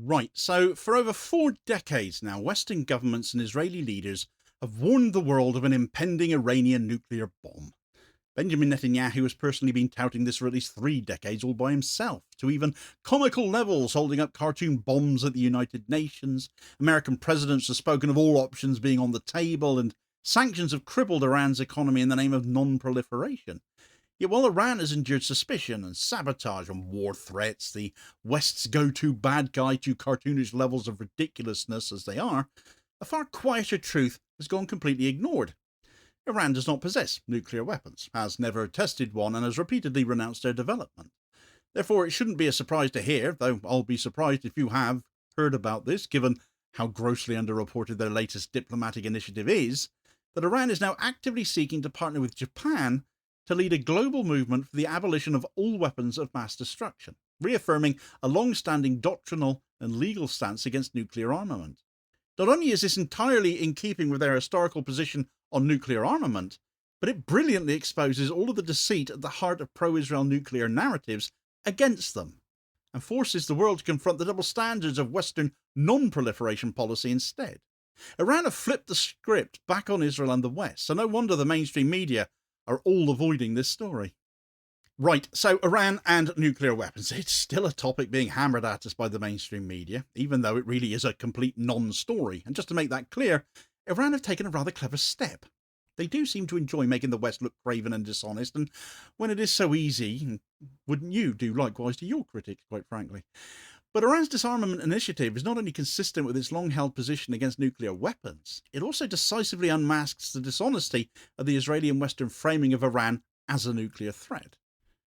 Right, so for over 4 decades now, Western governments and Israeli leaders have warned the world of an impending Iranian nuclear bomb. Benjamin Netanyahu has personally been touting this for at least 3 decades all by himself, to even comical levels, holding up cartoon bombs at the United Nations. American presidents have spoken of all options being on the table, and sanctions have crippled Iran's economy in the name of non-proliferation. Yet while Iran has endured suspicion and sabotage and war threats, the West's go-to bad guy to cartoonish levels of ridiculousness as they are, a far quieter truth has gone completely ignored. Iran does not possess nuclear weapons, has never tested one, and has repeatedly renounced their development. Therefore, it shouldn't be a surprise to hear, though I'll be surprised if you have heard about this, given how grossly underreported their latest diplomatic initiative is, that Iran is now actively seeking to partner with Japan to lead a global movement for the abolition of all weapons of mass destruction, reaffirming a long-standing doctrinal and legal stance against nuclear armament. Not only is this entirely in keeping with their historical position on nuclear armament, but it brilliantly exposes all of the deceit at the heart of pro-Israel nuclear narratives against them, and forces the world to confront the double standards of Western non-proliferation policy instead. Iran have flipped the script back on Israel and the West, so no wonder the mainstream media are all avoiding this story. Right, so Iran and nuclear weapons. It's still a topic being hammered at us by the mainstream media, even though it really is a complete non-story. And just to make that clear, Iran have taken a rather clever step. They do seem to enjoy making the West look craven and dishonest, and when it is so easy, wouldn't you do likewise to your critics, quite frankly? But Iran's disarmament initiative is not only consistent with its long-held position against nuclear weapons, it also decisively unmasks the dishonesty of the Israeli and Western framing of Iran as a nuclear threat.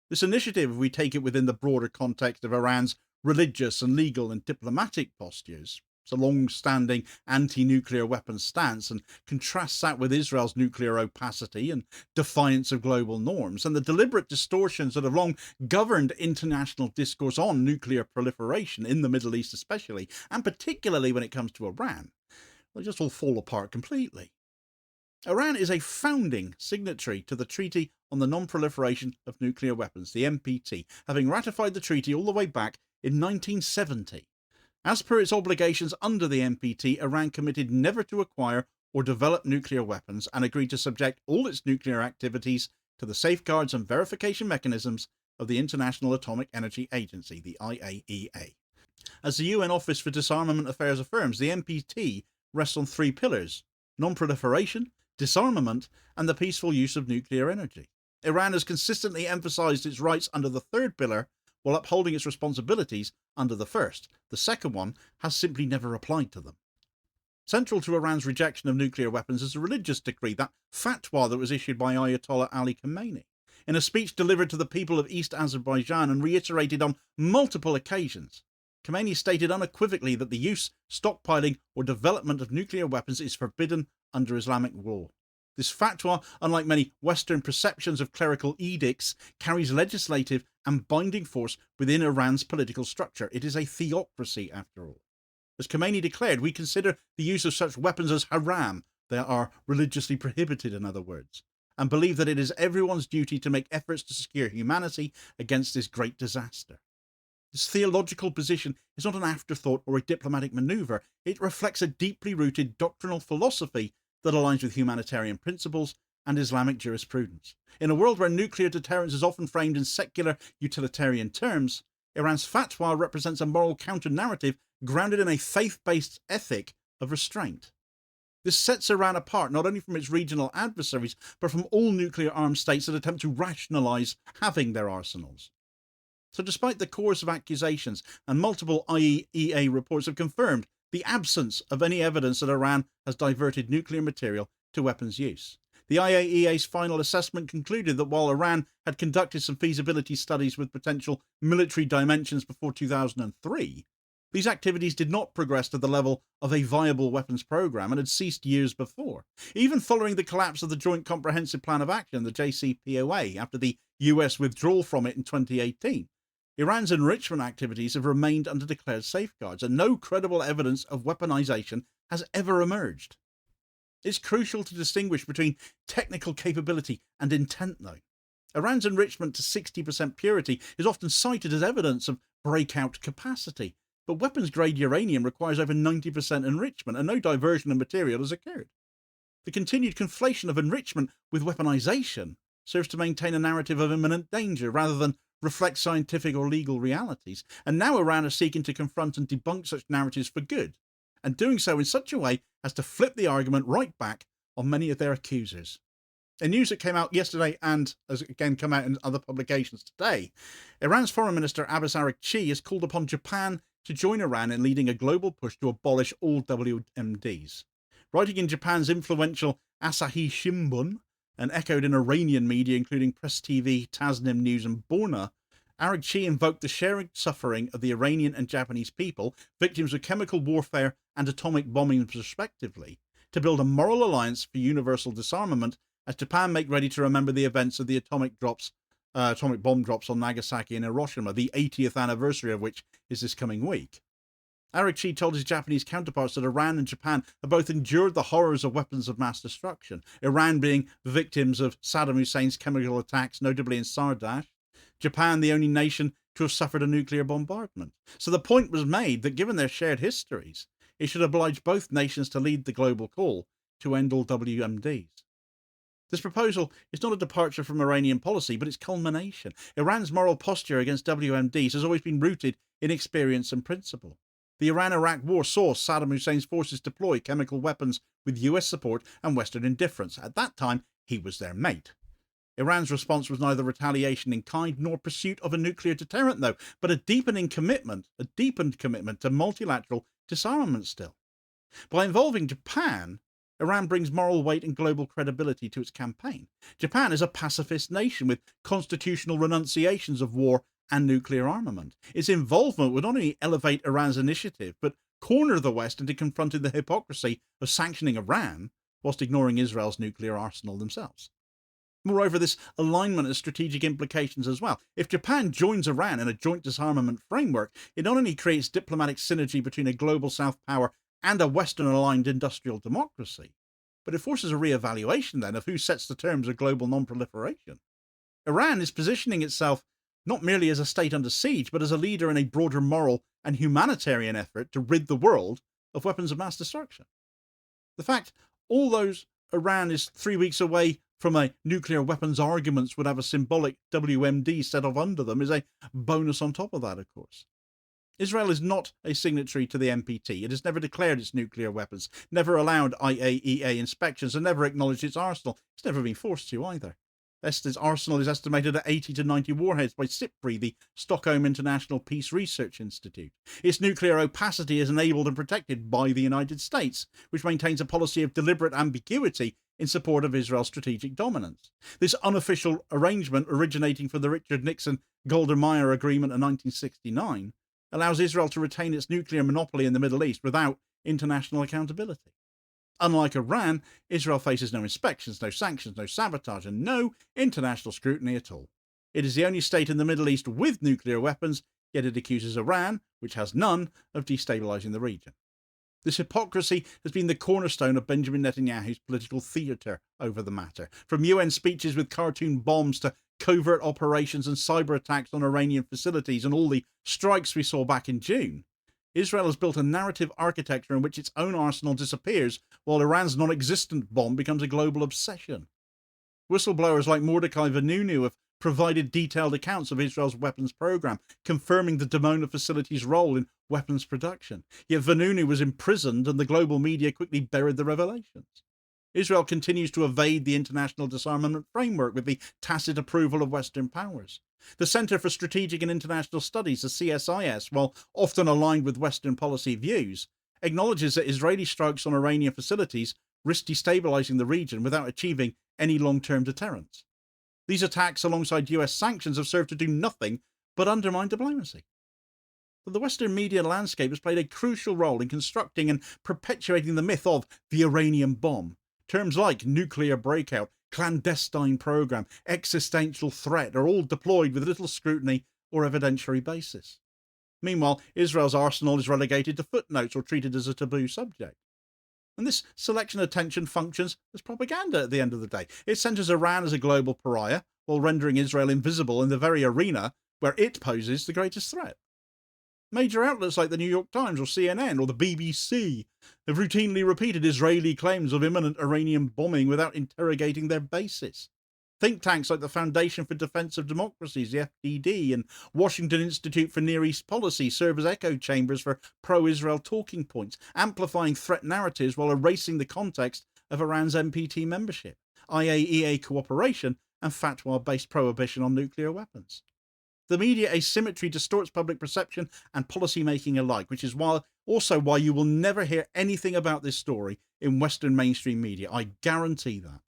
This initiative, if we take it within the broader context of Iran's religious and legal and diplomatic postures, it's a long-standing anti-nuclear weapons stance, and contrasts that with Israel's nuclear opacity and defiance of global norms, and the deliberate distortions that have long governed international discourse on nuclear proliferation in the Middle East especially, and particularly when it comes to Iran, they just all fall apart completely. Iran is a founding signatory to the Treaty on the Non-Proliferation of Nuclear Weapons, the NPT, having ratified the treaty all the way back in 1970. As per its obligations under the NPT, Iran committed never to acquire or develop nuclear weapons and agreed to subject all its nuclear activities to the safeguards and verification mechanisms of the International Atomic Energy Agency, the IAEA. As the UN Office for Disarmament Affairs affirms, the NPT rests on 3 pillars: non-proliferation, disarmament, and the peaceful use of nuclear energy. Iran has consistently emphasized its rights under the 3rd pillar while upholding its responsibilities under the 1st. The second one has simply never applied to them. Central to Iran's rejection of nuclear weapons is a religious decree, that fatwa that was issued by Ayatollah Ali Khamenei. In a speech delivered to the people of East Azerbaijan and reiterated on multiple occasions, Khamenei stated unequivocally that the use, stockpiling, or development of nuclear weapons is forbidden under Islamic law. This fatwa, unlike many Western perceptions of clerical edicts, carries legislative and binding force within Iran's political structure. It is a theocracy, after all. As Khamenei declared, we consider the use of such weapons as haram. They are religiously prohibited, in other words, and believe that it is everyone's duty to make efforts to secure humanity against this great disaster. This theological position is not an afterthought or a diplomatic maneuver. It reflects a deeply rooted doctrinal philosophy that aligns with humanitarian principles and Islamic jurisprudence. In a world where nuclear deterrence is often framed in secular, utilitarian terms, Iran's fatwa represents a moral counter-narrative grounded in a faith-based ethic of restraint. This sets Iran apart not only from its regional adversaries, but from all nuclear-armed states that attempt to rationalize having their arsenals. So despite the chorus of accusations, and multiple IAEA reports have confirmed the absence of any evidence that Iran has diverted nuclear material to weapons use. The IAEA's final assessment concluded that while Iran had conducted some feasibility studies with potential military dimensions before 2003, these activities did not progress to the level of a viable weapons program and had ceased years before, even following the collapse of the Joint Comprehensive Plan of Action, the JCPOA, after the US withdrawal from it in 2018. Iran's enrichment activities have remained under declared safeguards, and no credible evidence of weaponization has ever emerged. It's crucial to distinguish between technical capability and intent, though. Iran's enrichment to 60% purity is often cited as evidence of breakout capacity, But weapons-grade uranium requires over 90% enrichment, and no diversion of material has occurred. The continued conflation of enrichment with weaponization serves to maintain a narrative of imminent danger rather than reflect scientific or legal realities. And now Iran is seeking to confront and debunk such narratives for good, and doing so in such a way as to flip the argument right back on many of their accusers. In news that came out yesterday and has again come out in other publications today, Iran's Foreign Minister Abbas Araghchi has called upon Japan to join Iran in leading a global push to abolish all WMDs. Writing in Japan's influential Asahi Shimbun and echoed in Iranian media including Press TV, Tasnim News and Borna, Araghchi invoked the shared suffering of the Iranian and Japanese people, victims of chemical warfare and atomic bombing respectively, to build a moral alliance for universal disarmament as Japan make ready to remember the events of the atomic bomb drops on Nagasaki and Hiroshima, the 80th anniversary of which is this coming week. Araghchi told his Japanese counterparts that Iran and Japan have both endured the horrors of weapons of mass destruction, Iran being victims of Saddam Hussein's chemical attacks, notably in Sardash, Japan the only nation to have suffered a nuclear bombardment. So the point was made that given their shared histories, it should oblige both nations to lead the global call to end all WMDs. This proposal is not a departure from Iranian policy, but its culmination. Iran's moral posture against WMDs has always been rooted in experience and principle. The Iran-Iraq war saw Saddam Hussein's forces deploy chemical weapons with US support and Western indifference. At that time, he was their mate. Iran's response was neither retaliation in kind nor pursuit of a nuclear deterrent, though, but a deepened commitment to multilateral disarmament still. By involving Japan, Iran brings moral weight and global credibility to its campaign. Japan is a pacifist nation with constitutional renunciations of war and nuclear armament. Its involvement would not only elevate Iran's initiative, but corner the West into confronting the hypocrisy of sanctioning Iran whilst ignoring Israel's nuclear arsenal themselves. Moreover, this alignment has strategic implications as well. If Japan joins Iran in a joint disarmament framework, it not only creates diplomatic synergy between a global South power and a Western-aligned industrial democracy, but it forces a re-evaluation then of who sets the terms of global non-proliferation. Iran is positioning itself not merely as a state under siege, but as a leader in a broader moral and humanitarian effort to rid the world of weapons of mass destruction. The fact, although Iran is 3 weeks away from a nuclear weapons arguments would have a symbolic WMD set off under them, is a bonus on top of that, of course. Israel is not a signatory to the NPT. It has never declared its nuclear weapons, never allowed IAEA inspections, and never acknowledged its arsenal. It's never been forced to either. Its arsenal is estimated at 80 to 90 warheads by SIPRI, the Stockholm International Peace Research Institute. Its nuclear opacity is enabled and protected by the United States, which maintains a policy of deliberate ambiguity in support of Israel's strategic dominance. This unofficial arrangement, originating from the Richard Nixon-Golda Meir Agreement of 1969, allows Israel to retain its nuclear monopoly in the Middle East without international accountability. Unlike Iran, Israel faces no inspections, no sanctions, no sabotage, and no international scrutiny at all. It is the only state in the Middle East with nuclear weapons, yet it accuses Iran, which has none, of destabilizing the region. This hypocrisy has been the cornerstone of Benjamin Netanyahu's political theatre over the matter, from UN speeches with cartoon bombs to covert operations and cyber attacks on Iranian facilities and all the strikes we saw back in June. Israel has built a narrative architecture in which its own arsenal disappears while Iran's non-existent bomb becomes a global obsession. Whistleblowers like Mordecai Vanunu have provided detailed accounts of Israel's weapons program, confirming the Dimona facility's role in weapons production. Yet Vanunu was imprisoned and the global media quickly buried the revelations. Israel continues to evade the international disarmament framework with the tacit approval of Western powers. The Center for Strategic and International Studies, the CSIS, while often aligned with Western policy views, acknowledges that Israeli strikes on Iranian facilities risk destabilizing the region without achieving any long-term deterrence. These attacks, alongside US sanctions, have served to do nothing but undermine diplomacy. But the Western media landscape has played a crucial role in constructing and perpetuating the myth of the Iranian bomb. Terms like nuclear breakout, clandestine program, existential threat are all deployed with little scrutiny or evidentiary basis. Meanwhile, Israel's arsenal is relegated to footnotes or treated as a taboo subject. And this selection of attention functions as propaganda at the end of the day. It centres Iran as a global pariah, while rendering Israel invisible in the very arena where it poses the greatest threat. Major outlets like the New York Times or CNN or the BBC have routinely repeated Israeli claims of imminent Iranian bombing without interrogating their basis. Think tanks like the Foundation for Defense of Democracies, the FDD, and Washington Institute for Near East Policy serve as echo chambers for pro-Israel talking points, amplifying threat narratives while erasing the context of Iran's NPT membership, IAEA cooperation, and fatwa-based prohibition on nuclear weapons. The media asymmetry distorts public perception and policy-making alike, which is also why you will never hear anything about this story in Western mainstream media. I guarantee that.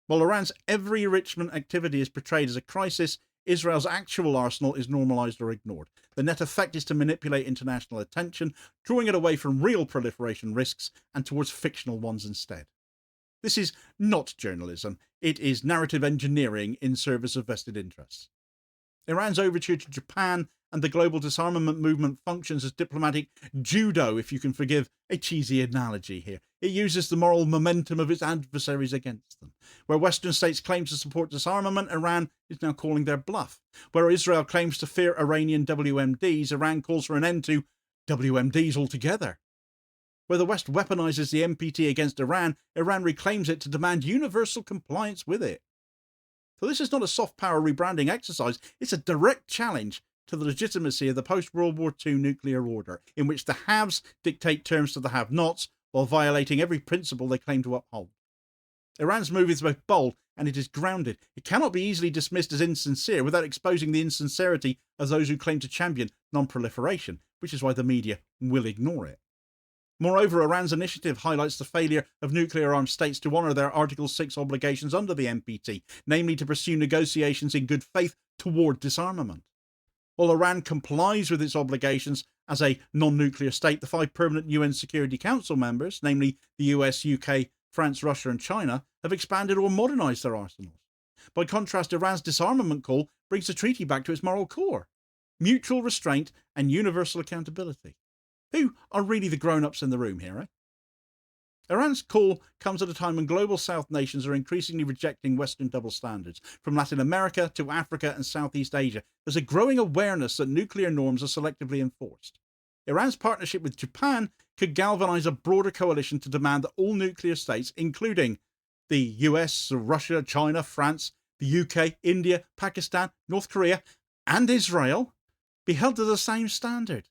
While Iran's every enrichment activity is portrayed as a crisis, Israel's actual arsenal is normalized or ignored. The net effect is to manipulate international attention, drawing it away from real proliferation risks and towards fictional ones instead. This is not journalism. It is narrative engineering in service of vested interests. Iran's overture to Japan and the global disarmament movement functions as diplomatic judo, if you can forgive a cheesy analogy here. It uses the moral momentum of its adversaries against them. Where Western states claim to support disarmament, Iran is now calling their bluff. Where Israel claims to fear Iranian WMDs, Iran calls for an end to WMDs altogether. Where the West weaponizes the NPT against Iran, Iran reclaims it to demand universal compliance with it. So this is not a soft power rebranding exercise, it's a direct challenge to the legitimacy of the post-World War II nuclear order, in which the haves dictate terms to the have-nots while violating every principle they claim to uphold. Iran's move is both bold and it is grounded. It cannot be easily dismissed as insincere without exposing the insincerity of those who claim to champion non-proliferation, which is why the media will ignore it. Moreover, Iran's initiative highlights the failure of nuclear-armed states to honour their Article 6 obligations under the NPT, namely to pursue negotiations in good faith toward disarmament. While Iran complies with its obligations as a non-nuclear state, the 5 permanent UN Security Council members, namely the US, UK, France, Russia and China, have expanded or modernised their arsenals. By contrast, Iran's disarmament call brings the treaty back to its moral core: mutual restraint and universal accountability. Who are really the grown-ups in the room here, eh? Iran's call comes at a time when global South nations are increasingly rejecting Western double standards. From Latin America to Africa and Southeast Asia, there's a growing awareness that nuclear norms are selectively enforced. Iran's partnership with Japan could galvanize a broader coalition to demand that all nuclear states, including the US, Russia, China, France, the UK, India, Pakistan, North Korea, and Israel, be held to the same standard.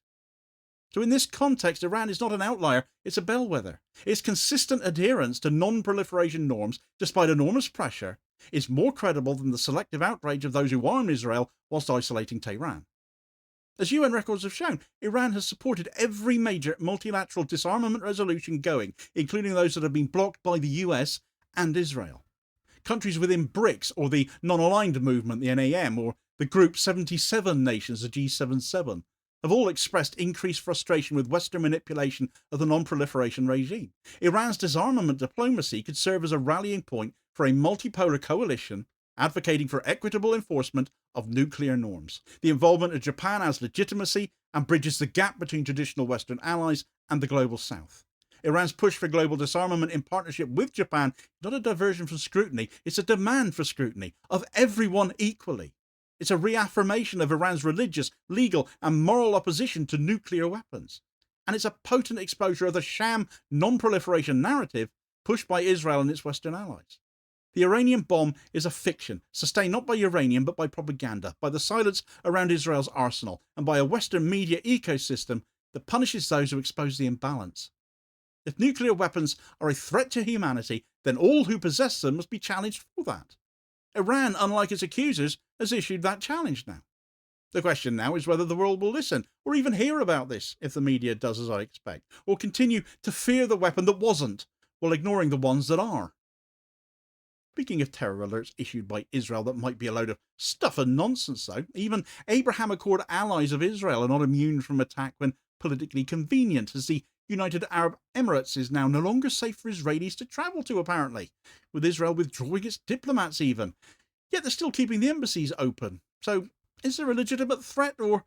So in this context, Iran is not an outlier, it's a bellwether. Its consistent adherence to non-proliferation norms, despite enormous pressure, is more credible than the selective outrage of those who arm Israel whilst isolating Tehran. As UN records have shown, Iran has supported every major multilateral disarmament resolution going, including those that have been blocked by the US and Israel. Countries within BRICS, or the Non-Aligned Movement, the NAM, or the Group 77 Nations, the G77, have all expressed increased frustration with Western manipulation of the non-proliferation regime. Iran's disarmament diplomacy could serve as a rallying point for a multipolar coalition advocating for equitable enforcement of nuclear norms. The involvement of Japan adds legitimacy and bridges the gap between traditional Western allies and the global South. Iran's push for global disarmament in partnership with Japan is not a diversion from scrutiny, it's a demand for scrutiny of everyone equally. It's a reaffirmation of Iran's religious, legal and moral opposition to nuclear weapons. And it's a potent exposure of the sham non-proliferation narrative pushed by Israel and its Western allies. The Iranian bomb is a fiction, sustained not by uranium but by propaganda, by the silence around Israel's arsenal, and by a Western media ecosystem that punishes those who expose the imbalance. If nuclear weapons are a threat to humanity, then all who possess them must be challenged for that. Iran, unlike its accusers, has issued that challenge now. The question now is whether the world will listen, or even hear about this if the media does as I expect, or continue to fear the weapon that wasn't, while ignoring the ones that are. Speaking of terror alerts issued by Israel that might be a load of stuff and nonsense though, even Abraham Accord allies of Israel are not immune from attack when politically convenient, as the United Arab Emirates is now no longer safe for Israelis to travel to, apparently, with Israel withdrawing its diplomats even. Yet they're still keeping the embassies open. So is there a legitimate threat, or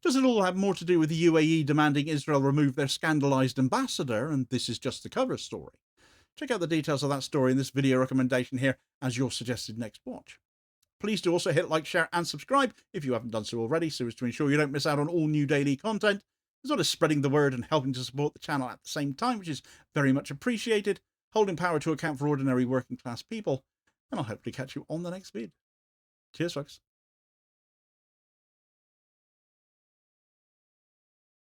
does it all have more to do with the UAE demanding Israel remove their scandalised ambassador, and this is just the cover story? Check out the details of that story in this video recommendation here as your suggested next watch. please do also hit like, share, and subscribe if you haven't done so already, so as to ensure you don't miss out on all new daily content, as well as spreading the word and helping to support the channel at the same time, which is very much appreciated, holding power to account for ordinary working class people, and I'll hopefully catch you on the next vid. Cheers, folks.